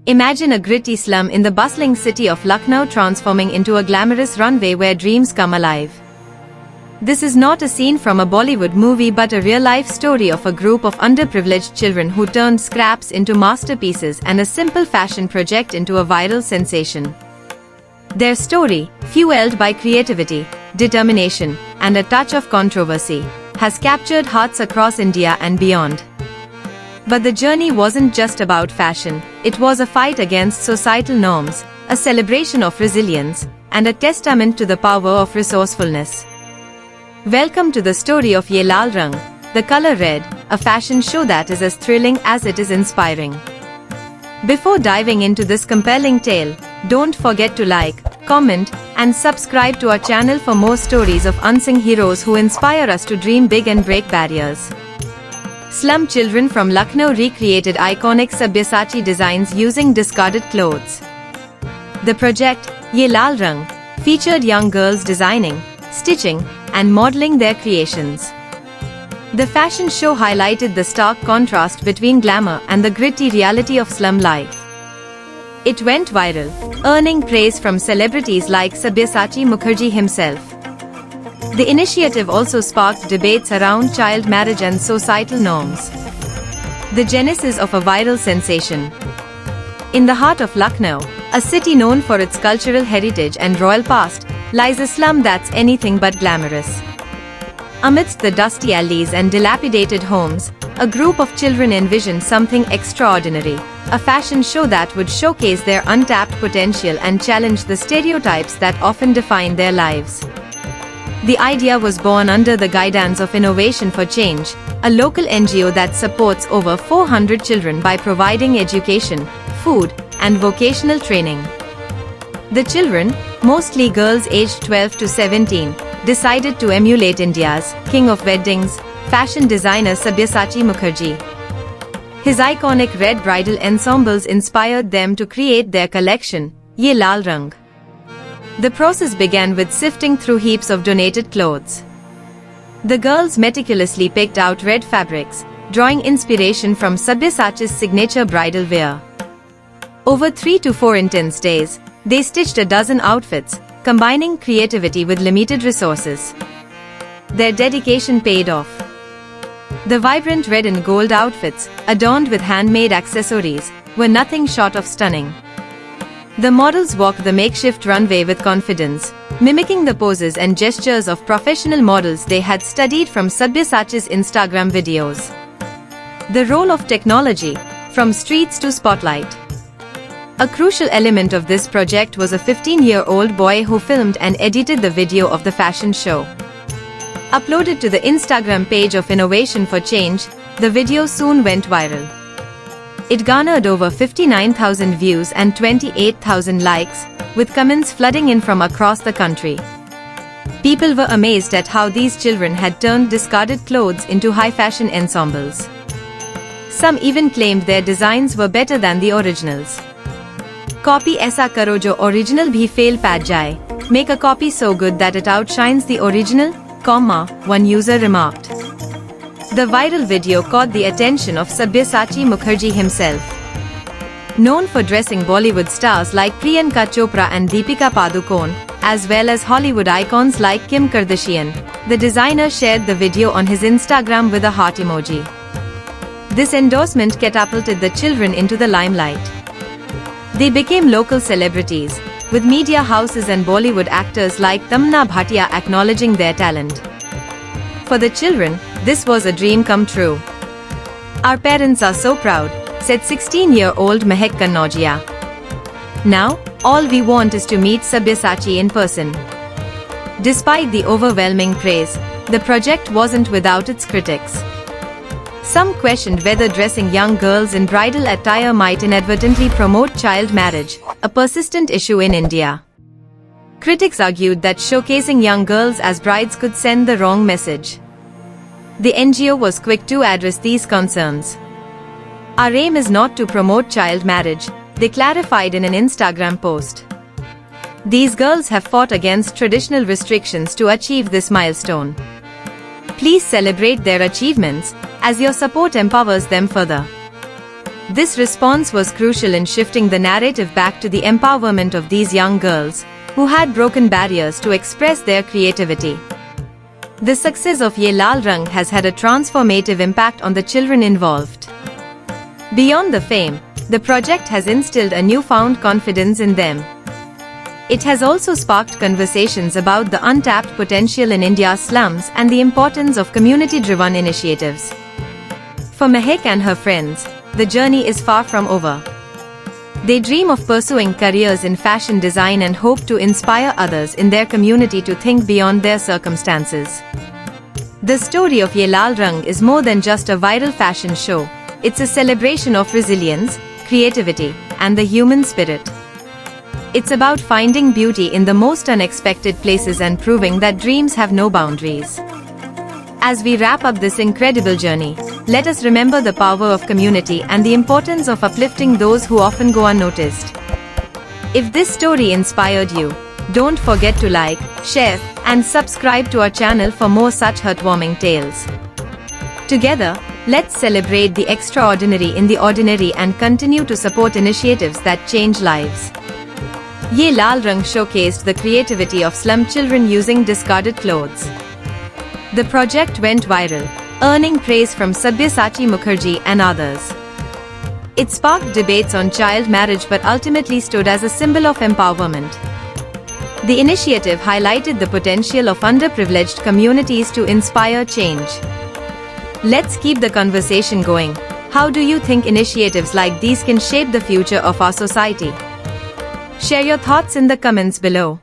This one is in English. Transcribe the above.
Imagine a gritty slum in the bustling city of Lucknow transforming into a glamorous runway where dreams come alive. This is not a scene from a Bollywood movie but a real-life story of a group of underprivileged children who turned scraps into masterpieces and a simple fashion project into a viral sensation. Their story, fueled by creativity, determination, and a touch of controversy, has captured hearts across India and beyond. But the journey wasn't just about fashion, it was a fight against societal norms, a celebration of resilience, and a testament to the power of resourcefulness. Welcome to the story of Ye Lal Rang, the color red, a fashion show that is as thrilling as it is inspiring. Before diving into this compelling tale, don't forget to like, comment, and subscribe to our channel for more stories of unsung heroes who inspire us to dream big and break barriers. Slum children from Lucknow recreated iconic Sabyasachi designs using discarded clothes. The project, Ye Lal Rang, featured young girls designing, stitching, and modeling their creations. The fashion show highlighted the stark contrast between glamour and the gritty reality of slum life. It went viral, earning praise from celebrities like Sabyasachi Mukherjee himself. The initiative also sparked debates around child marriage and societal norms. The genesis of a viral sensation. In the heart of Lucknow, a city known for its cultural heritage and royal past, lies a slum that's anything but glamorous. Amidst the dusty alleys and dilapidated homes, a group of children envisioned something extraordinary, a fashion show that would showcase their untapped potential and challenge the stereotypes that often define their lives. The idea was born under the guidance of Innovation for Change, a local NGO that supports over 400 children by providing education, food, and vocational training. The children, mostly girls aged 12 to 17, decided to emulate India's king of weddings, fashion designer Sabyasachi Mukherjee. His iconic red bridal ensembles inspired them to create their collection, Ye Lal Rang. The process began with sifting through heaps of donated clothes. The girls meticulously picked out red fabrics, drawing inspiration from Sabyasachi's signature bridal wear. Over 3 to 4 intense days, they stitched a dozen outfits, combining creativity with limited resources. Their dedication paid off. The vibrant red and gold outfits, adorned with handmade accessories, were nothing short of stunning. The models walked the makeshift runway with confidence, mimicking the poses and gestures of professional models they had studied from Sabyasachi's Instagram videos. The role of technology, from streets to spotlight. A crucial element of this project was a 15-year-old boy who filmed and edited the video of the fashion show. Uploaded to the Instagram page of Innovation for Change, the video soon went viral. It garnered over 59,000 views and 28,000 likes, with comments flooding in from across the country. People were amazed at how these children had turned discarded clothes into high-fashion ensembles. Some even claimed their designs were better than the originals. Copy ऐसा करो जो original भी fail पा जाए. Make a copy so good that it outshines the original, one user remarked. The viral video caught the attention of Sabyasachi Mukherjee himself. Known for dressing Bollywood stars like Priyanka Chopra and Deepika Padukone, as well as Hollywood icons like Kim Kardashian, the designer shared the video on his Instagram with a heart emoji. This endorsement catapulted the children into the limelight. They became local celebrities, with media houses and Bollywood actors like Tamannaah Bhatia acknowledging their talent. For the children, this was a dream come true. Our parents are so proud, said 16-year-old Mehak Kannaujiya. Now, all we want is to meet Sabyasachi in person. Despite the overwhelming praise, the project wasn't without its critics. Some questioned whether dressing young girls in bridal attire might inadvertently promote child marriage, a persistent issue in India. Critics argued that showcasing young girls as brides could send the wrong message. The NGO was quick to address these concerns. Our aim is not to promote child marriage, they clarified in an Instagram post. These girls have fought against traditional restrictions to achieve this milestone. Please celebrate their achievements, as your support empowers them further. This response was crucial in shifting the narrative back to the empowerment of these young girls, who had broken barriers to express their creativity. The success of Ye Lal Rang has had a transformative impact on the children involved. Beyond the fame, the project has instilled a newfound confidence in them. It has also sparked conversations about the untapped potential in India's slums and the importance of community-driven initiatives. For Mehak and her friends, the journey is far from over. They dream of pursuing careers in fashion design and hope to inspire others in their community to think beyond their circumstances. The story of Ye Lal Rang is more than just a viral fashion show. It's a celebration of resilience, creativity, and the human spirit. It's about finding beauty in the most unexpected places and proving that dreams have no boundaries. As we wrap up this incredible journey, let us remember the power of community and the importance of uplifting those who often go unnoticed. If this story inspired you, don't forget to like, share, and subscribe to our channel for more such heartwarming tales. Together, let's celebrate the extraordinary in the ordinary and continue to support initiatives that change lives. Ye Lal Rang showcased the creativity of slum children using discarded clothes. The project went viral, earning praise from Sabyasachi Mukherjee and others. It sparked debates on child marriage but ultimately stood as a symbol of empowerment. The initiative highlighted the potential of underprivileged communities to inspire change. Let's keep the conversation going. How do you think initiatives like these can shape the future of our society? Share your thoughts in the comments below.